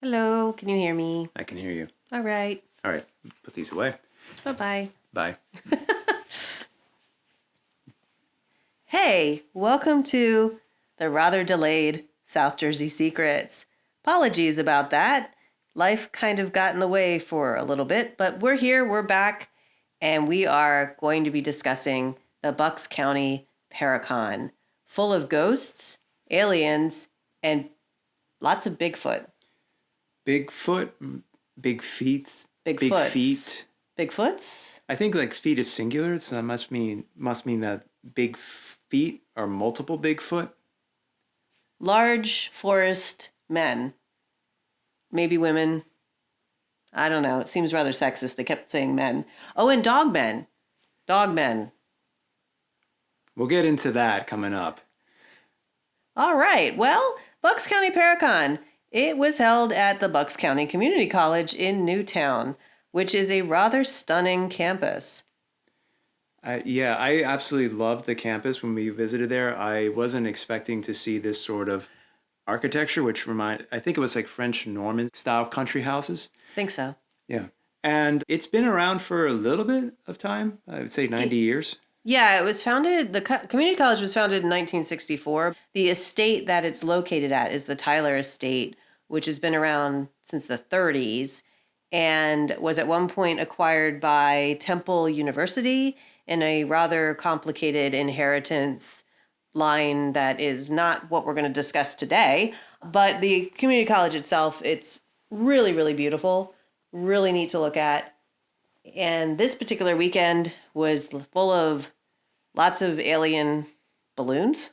Hello, can you hear me? I can hear you. All right. All right, put these away. Bye-bye. Bye. Hey, welcome to the rather delayed South Jersey Secrets. Apologies about that. Life kind of got in the way for a little bit, but we're here, we're back, and we are going to be discussing the Bucks County Paracon, full of ghosts, aliens, and lots of Bigfoot. Bigfoot, big feet, big Bigfoots. feet. Bigfoots? I think like feet is singular, so that must mean that big feet are multiple Bigfoot. Large forest men. Maybe women. I don't know. It seems rather sexist. They kept saying men. Oh, and dogmen. Dogmen. We'll get into that coming up. All right. Well, Bucks County Paracon. It was held at the Bucks County Community College in Newtown, which is a rather stunning campus. Yeah, I absolutely loved the campus when we visited there. I wasn't expecting to see this sort of architecture, I think it was like French Norman style country houses. I think so. Yeah. And it's been around for a little bit of time. I would say 90 years. Yeah, it was founded, community college was founded in 1964. The estate that it's located at is the Tyler Estate, which has been around since the 30s and was at one point acquired by Temple University in a rather complicated inheritance line that is not what we're going to discuss today. But the community college itself, it's really, really beautiful, really neat to look at. And this particular weekend was full of lots of alien balloons.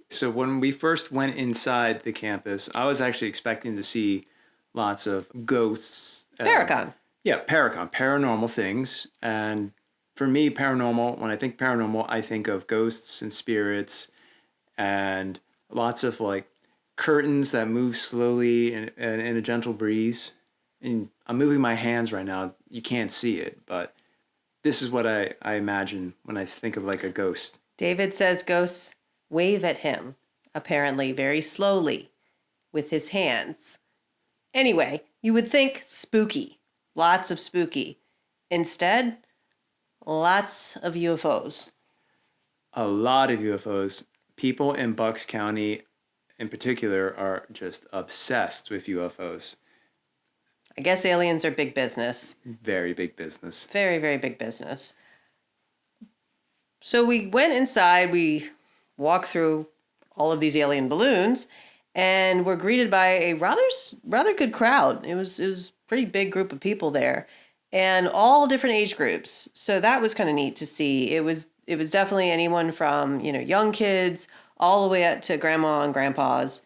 So when we first went inside the campus, I was actually expecting to see lots of ghosts. Paracon. Yeah, Paracon, paranormal things. And for me, paranormal, when I think paranormal, I think of ghosts and spirits and lots of like curtains that move slowly in a gentle breeze. And I'm moving my hands right now. You can't see it, but this is what I imagine when I think of like a ghost. David says ghosts wave at him, apparently very slowly, with his hands. Anyway, you would think spooky, lots of spooky. Instead, lots of UFOs. A lot of UFOs. People in Bucks County in particular are just obsessed with UFOs. I guess aliens are big business. Very big business. Very, very big business. So we went inside, we walked through all of these alien balloons, and were greeted by a rather good crowd. It was a pretty big group of people there, and all different age groups. So that was kind of neat to see. It was definitely anyone from, young kids all the way up to grandma and grandpas.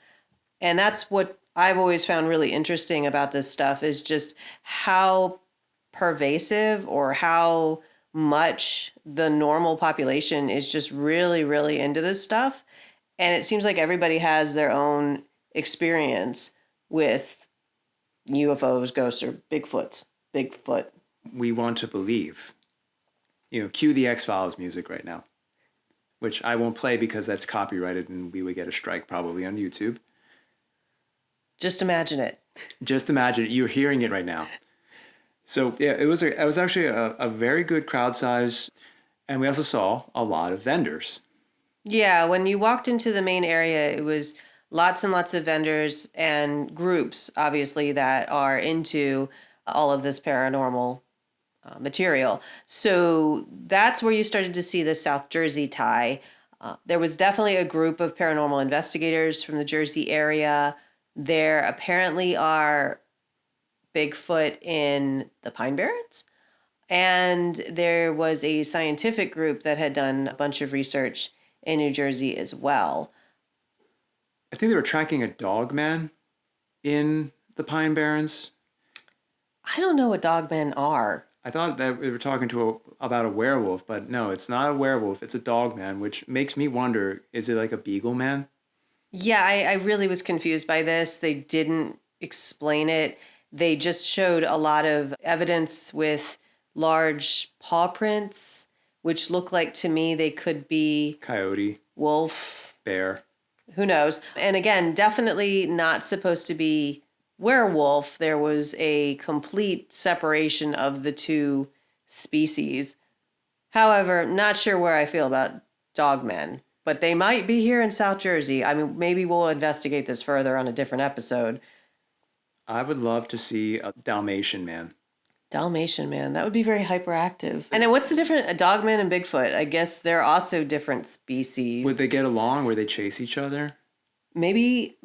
And that's what I've always found really interesting about this stuff is just how pervasive or how much the normal population is just really, really into this stuff. And it seems like everybody has their own experience with UFOs, ghosts, or Bigfoot. We want to believe. Cue the X-Files music right now, which I won't play because that's copyrighted and we would get a strike probably on YouTube. Just imagine it. Just imagine it. You're hearing it right now. So yeah, it was actually a very good crowd size, and we also saw a lot of vendors. Yeah, when you walked into the main area, it was lots and lots of vendors and groups, obviously, that are into all of this paranormal material. So that's where you started to see the South Jersey tie. There was definitely a group of paranormal investigators from the Jersey area. There apparently are Bigfoot in the Pine Barrens. And there was a scientific group that had done a bunch of research in New Jersey as well. I think they were tracking a dogman in the Pine Barrens. I don't know what dogmen are. I thought that we were talking about a werewolf, but no, it's not a werewolf. It's a dogman, which makes me wonder, is it like a beagle man? Yeah, I really was confused by this. They didn't explain it. They just showed a lot of evidence with large paw prints, which look like to me they could be coyote, wolf, bear. Who knows? And again, definitely not supposed to be werewolf, there was a complete separation of the two species. However, not sure where I feel about dogmen, but they might be here in South Jersey. I mean, maybe we'll investigate this further on a different episode. I would love to see a Dalmatian man. Dalmatian man, that would be very hyperactive. And then what's the difference? A dogman and Bigfoot, I guess they're also different species. Would they get along? Would they chase each other? Maybe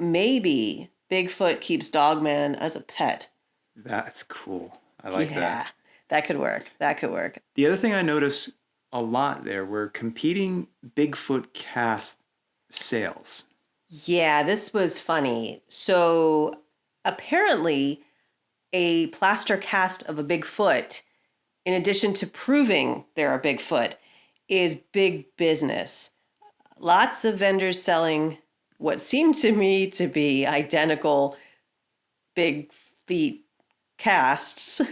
Bigfoot keeps dogman as a pet. That's cool. I like that. Yeah, that could work. That could work. The other thing I noticed a lot there were competing Bigfoot cast sales. Yeah, this was funny. So apparently, a plaster cast of a Bigfoot, in addition to proving they're a Bigfoot, is big business. Lots of vendors selling what seemed to me to be identical big feet casts.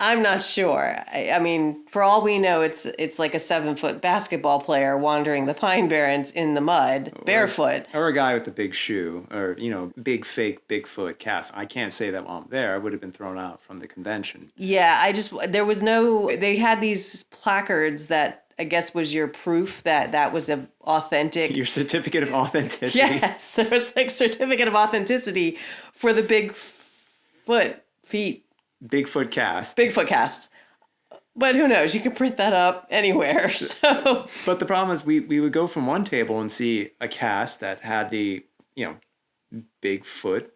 I'm not sure. I mean, for all we know, it's like a 7-foot basketball player wandering the Pine Barrens in the mud, barefoot. Or a guy with a big shoe, or, big fake Bigfoot cast. I can't say that while I'm there. I would have been thrown out from the convention. Yeah, they had these placards that I guess was your proof that was an authentic. Your certificate of authenticity. Yes, there was like certificate of authenticity for the feet. Bigfoot cast. Bigfoot casts. But who knows? You can print that up anywhere. So, but the problem is we would go from one table and see a cast that had the, Bigfoot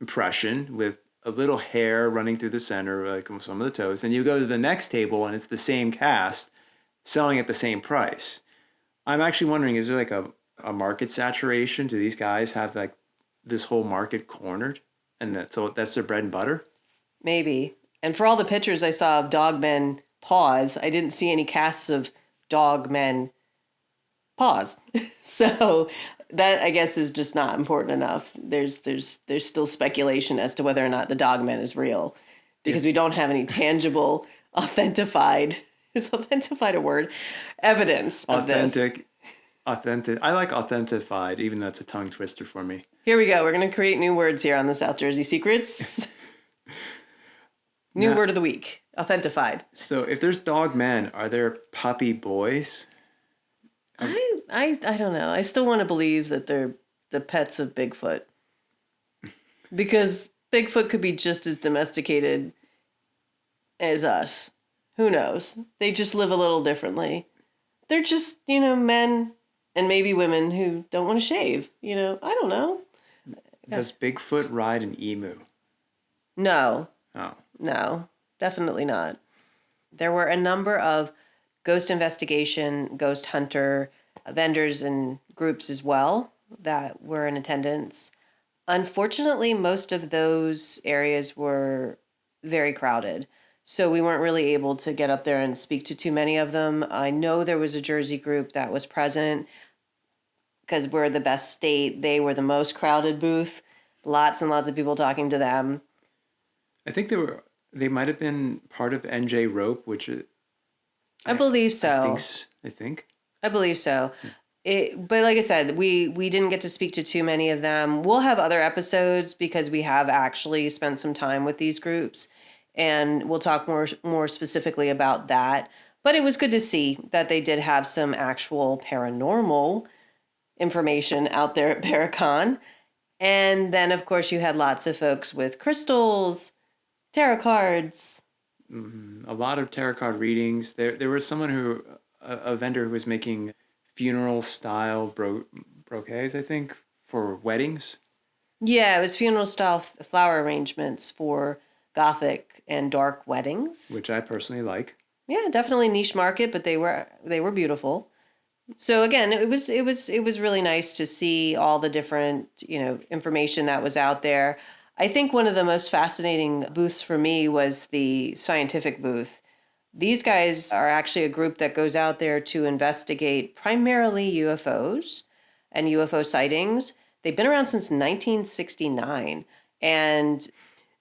impression with a little hair running through the center, like some of the toes. And you go to the next table and it's the same cast selling at the same price. I'm actually wondering, is there like a market saturation? Do these guys have like this whole market cornered? And that's their bread and butter? Maybe. And for all the pictures I saw of dogmen paws, I didn't see any casts of dogmen paws. So that, I guess, is just not important enough. There's still speculation as to whether or not the dogman is real, because we don't have any tangible, authentified, is authentified a word? Evidence of this. Authentic. I like authentified, even though it's a tongue twister for me. Here we go. We're going to create new words here on the South Jersey Secrets. New word of the week, authentified. So if there's dog men, are there puppy boys? I don't know. I still want to believe that they're the pets of Bigfoot. Because Bigfoot could be just as domesticated as us. Who knows? They just live a little differently. They're just, men and maybe women who don't want to shave. I don't know. Does Bigfoot ride an emu? No. Oh. No, definitely not. There were a number of ghost investigation, ghost hunter vendors and groups as well that were in attendance. Unfortunately, most of those areas were very crowded, so we weren't really able to get up there and speak to too many of them. I know there was a Jersey group that was present because we're the best state. They were the most crowded booth. Lots and lots of people talking to them. I think they might have been part of NJ Rope, which I believe so. I think. I believe so. But like I said, we didn't get to speak to too many of them. We'll have other episodes because we have actually spent some time with these groups, and we'll talk more specifically about that. But it was good to see that they did have some actual paranormal information out there at Paracon. And then, of course, you had lots of folks with crystals, tarot cards. A lot of tarot card readings. There was someone a vendor who was making funeral style brocades, I think, for weddings. Yeah, it was funeral style flower arrangements for Gothic and dark weddings, which I personally like. Yeah, definitely niche market, but they were beautiful. So again, it was really nice to see all the different, information that was out there. I think one of the most fascinating booths for me was the scientific booth. These guys are actually a group that goes out there to investigate primarily UFOs and UFO sightings. They've been around since 1969, and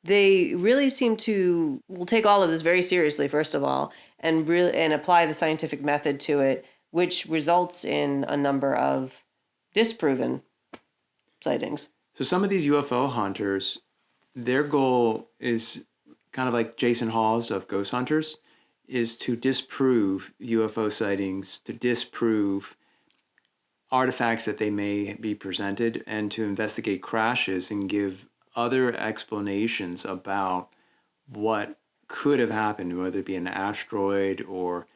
they really seem to take all of this very seriously, first of all, and apply the scientific method to it, which results in a number of disproven sightings. So some of these UFO hunters their goal is kind of like Jason Hawes of Ghost Hunters, is to disprove UFO sightings, to disprove artifacts that they may be presented, and to investigate crashes and give other explanations about what could have happened, whether it be an asteroid or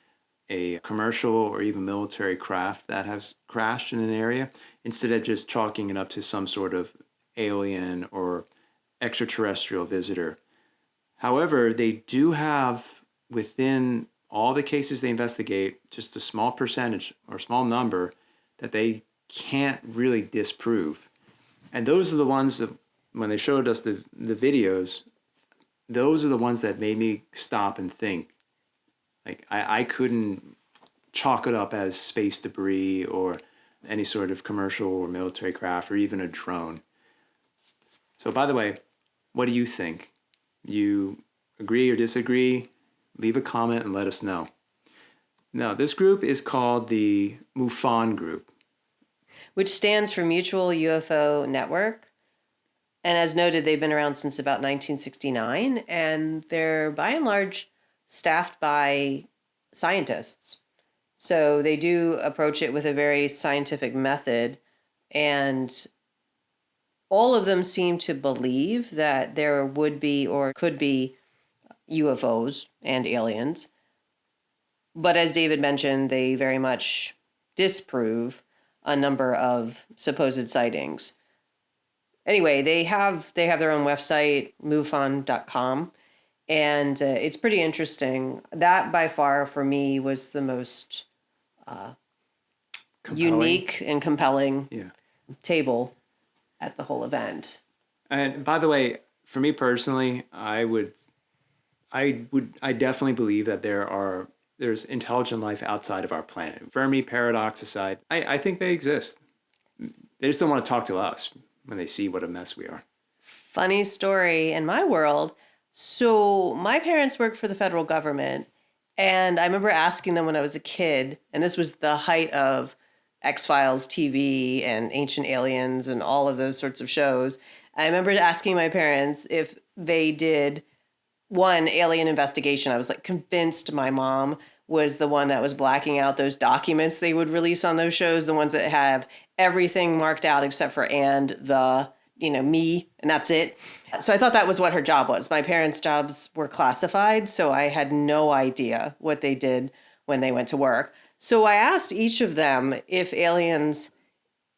a commercial or even military craft that has crashed in an area, instead of just chalking it up to some sort of alien or extraterrestrial visitor. However, they do have, within all the cases they investigate, just a small percentage or small number that they can't really disprove. And those are the ones that, when they showed us the videos, those are the ones that made me stop and think. Like, I couldn't chalk it up as space debris or any sort of commercial or military craft or even a drone. So, by the way, what do you think? You agree or disagree? Leave a comment and let us know. Now, this group is called the MUFON group, which stands for Mutual UFO Network. And as noted, they've been around since about 1969, and they're by and large staffed by scientists. So they do approach it with a very scientific method, and all of them seem to believe that there would be or could be UFOs and aliens. But as David mentioned, they very much disprove a number of supposed sightings. Anyway, they have their own website, mufon.com, and it's pretty interesting. That by far for me was the most unique and compelling table at the whole event. And by the way, for me personally, I definitely believe that there's intelligent life outside of our planet. Fermi paradox aside, I think they exist. They just don't want to talk to us when they see what a mess we are. Funny story in my world. So my parents work for the federal government, and I remember asking them when I was a kid, and this was the height of X-Files TV and Ancient Aliens and all of those sorts of shows. I remember asking my parents if they did one alien investigation. I was like convinced my mom was the one that was blacking out those documents they would release on those shows, the ones that have everything marked out except for me, and that's it. So I thought that was what her job was. My parents' jobs were classified, so I had no idea what they did when they went to work. So I asked each of them if aliens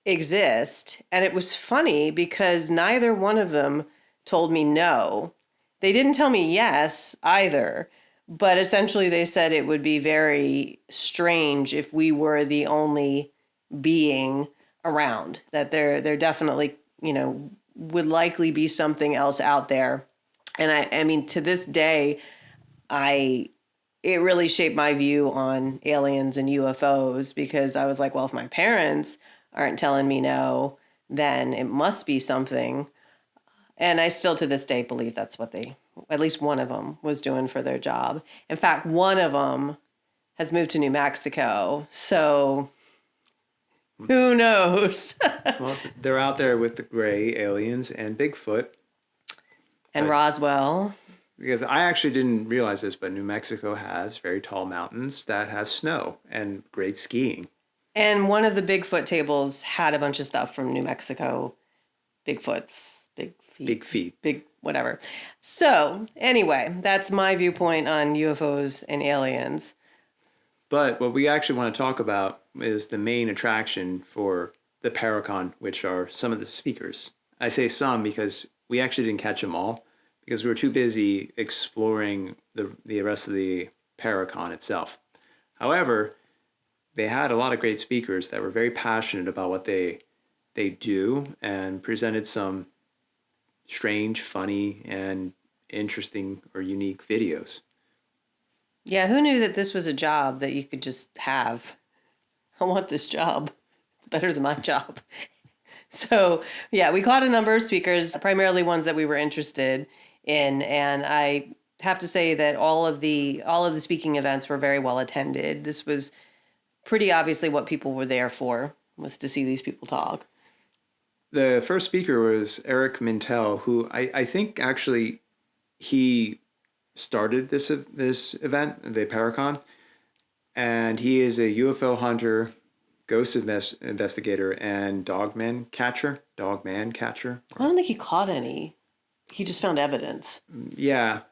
exist, and it was funny because neither one of them told me no. They didn't tell me yes either, but essentially they said it would be very strange if we were the only being around, that there definitely, would likely be something else out there. And I mean, to this day, it really shaped my view on aliens and UFOs, because I was like, well, if my parents aren't telling me no, then it must be something. And I still to this day believe that's what at least one of them was doing for their job. In fact, one of them has moved to New Mexico. So who knows? Well, they're out there with the gray aliens and Bigfoot. And Roswell. Because I actually didn't realize this, but New Mexico has very tall mountains that have snow and great skiing. And one of the Bigfoot tables had a bunch of stuff from New Mexico. Bigfoots. Big feet. Big whatever. So anyway, that's my viewpoint on UFOs and aliens. But what we actually want to talk about is the main attraction for the Paracon, which are some of the speakers. I say some because we actually didn't catch them all, because we were too busy exploring the rest of the Paracon itself. However, they had a lot of great speakers that were very passionate about what they do and presented some strange, funny, and interesting or unique videos. Yeah, who knew that this was a job that you could just have? I want this job. It's better than my job. So, yeah, we caught a number of speakers, primarily ones that we were interested in, and I have to say that all of the speaking events were very well attended. This was pretty obviously what people were there for, was to see these people talk. The first speaker was Eric Mintel, who I think actually he started this event, the Paracon, and he is a UFO hunter, ghost investigator, and dogman catcher. I don't think he caught any. He just found evidence. Yeah.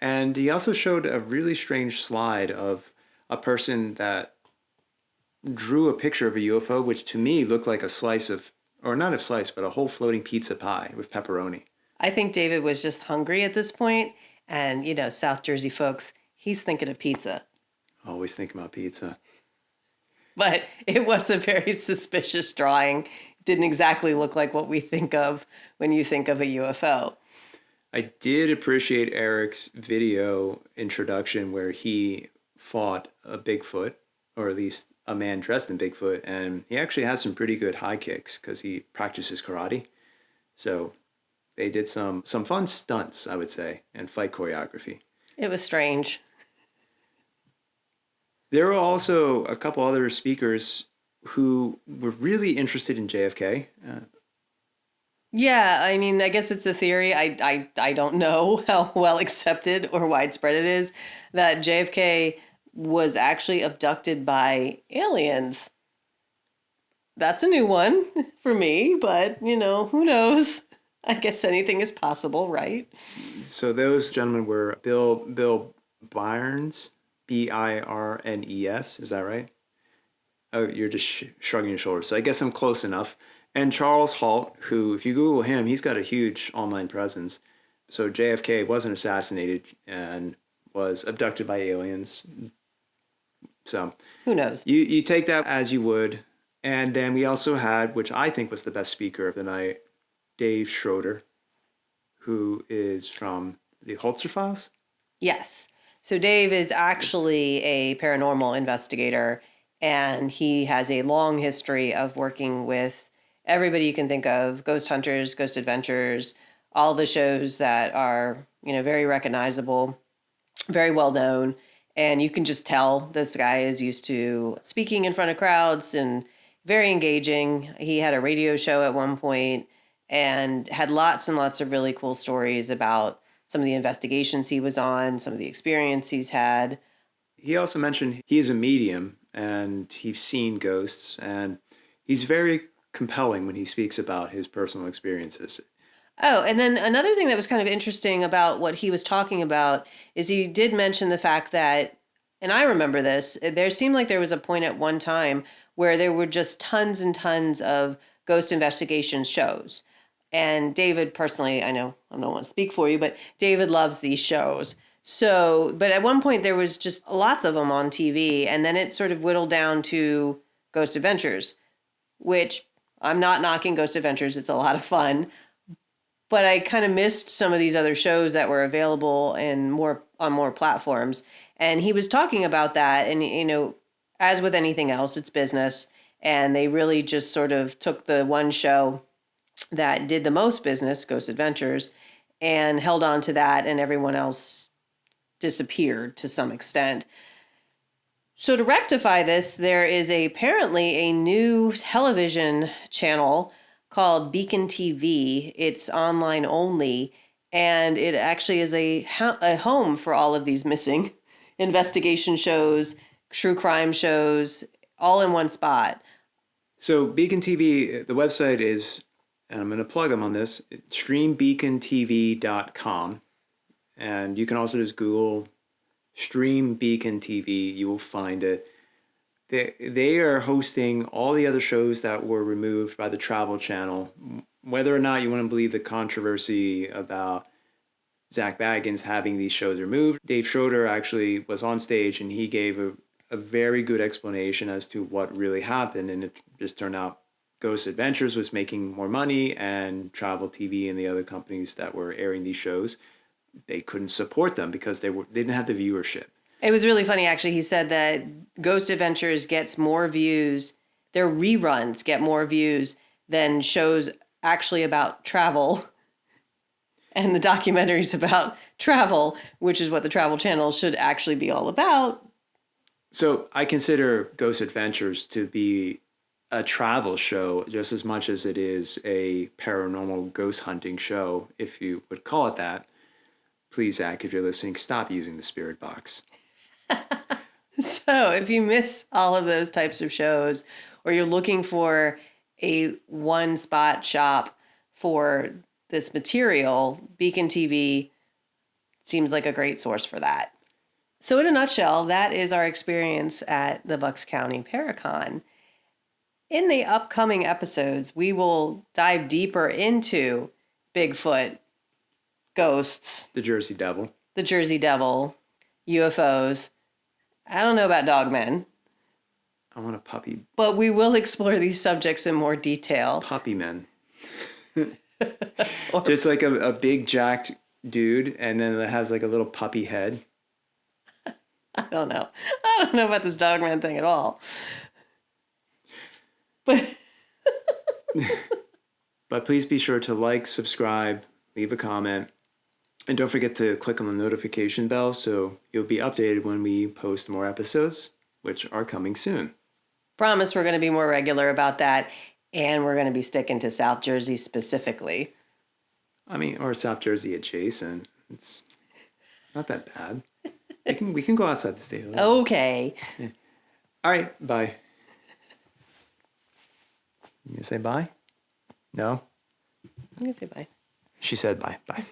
And he also showed a really strange slide of a person that drew a picture of a UFO, which to me looked like a slice of, or not a slice, but a whole floating pizza pie with pepperoni. I think David was just hungry at this point, and South Jersey folks, he's thinking of pizza. Always think about pizza. But it was a very suspicious drawing. Didn't exactly look like what we think of when you think of a UFO. I did appreciate Eric's video introduction where he fought a Bigfoot, or at least a man dressed in Bigfoot, and he actually has some pretty good high kicks because he practices karate. So they did some fun stunts, I would say, and fight choreography. It was strange. There were also a couple other speakers who were really interested in JFK. Yeah, I mean, I guess it's a theory. I don't know how well accepted or widespread it is that JFK was actually abducted by aliens. That's a new one for me, but, who knows? I guess anything is possible, right? So those gentlemen were Bill Birnes, Birnes, is that right? Oh, you're just shrugging your shoulders. So I guess I'm close enough. And Charles Halt, who, if you Google him, he's got a huge online presence. So JFK wasn't assassinated and was abducted by aliens. So who knows? You take that as you would. And then we also had, which I think was the best speaker of the night, Dave Schrader, who is from the Holzer Files. Yes. So Dave is actually a paranormal investigator, and he has a long history of working with everybody you can think of: ghost hunters, ghost adventures, all the shows that are, very recognizable, very well known. And you can just tell this guy is used to speaking in front of crowds and very engaging. He had a radio show at one point and had lots and lots of really cool stories about some of the investigations he was on, some of the experience he's had. He also mentioned he is a medium and he's seen ghosts, and he's very compelling when he speaks about his personal experiences. Oh, and then another thing that was kind of interesting about what he was talking about is he did mention the fact that, and I remember this, there seemed like there was a point at one time where there were just tons and tons of ghost investigation shows. And David personally, I know I don't want to speak for you, but David loves these shows. So, but at one point there was just lots of them on TV, and then it sort of whittled down to Ghost Adventures, which I'm not knocking Ghost Adventures. It's a lot of fun. But I kind of missed some of these other shows that were available and on more platforms. And he was talking about that. And, as with anything else, it's business. And they really just sort of took the one show that did the most business, Ghost Adventures, and held on to that, and everyone else disappeared to some extent. So to rectify this, there is apparently a new television channel called Beacon TV. It's online only, and it actually is a home for all of these missing investigation shows, true crime shows, all in one spot. So Beacon TV, the website is, and I'm going to plug them on this, streambeacontv.com. And you can also just Google Stream Beacon TV. You will find it. They are hosting all the other shows that were removed by the Travel Channel. Whether or not you want to believe the controversy about zakbagans having these shows removed, Dave Schrader actually was on stage and he gave a very good explanation as to what really happened. And it just turned out Ghost Adventures was making more money, and Travel TV and the other companies that were airing these shows, they couldn't support them because they didn't have the viewership. It was really funny, actually. He said that Ghost Adventures gets more views, their reruns get more views than shows actually about travel and the documentaries about travel, which is what the Travel Channel should actually be all about. So I consider Ghost Adventures to be a travel show just as much as it is a paranormal ghost hunting show, if you would call it that. Please, Zach, if you're listening, stop using the spirit box. So if you miss all of those types of shows, or you're looking for a one-spot shop for this material, Beacon TV seems like a great source for that. So in a nutshell, that is our experience at the Bucks County Paracon. In the upcoming episodes, we will dive deeper into Bigfoot, ghosts, The Jersey Devil. the Jersey Devil, UFOs. I don't know about dogmen, I want a puppy. but we will explore these subjects in more detail. Puppy men. Just like a big jacked dude, and then it has like a little puppy head. I don't know. I don't know about this dogman thing at all. But But please be sure to like, subscribe, leave a comment, and don't forget to click on the notification bell so you'll be updated when we post more episodes, which are coming soon. promise we're going to be more regular about that, and we're going to be sticking to South Jersey specifically. I mean, or South Jersey adjacent. It's not that bad. We can go outside the state. A little. Okay. All right, bye. You say bye? No? I'm going to say bye. She said bye. Bye.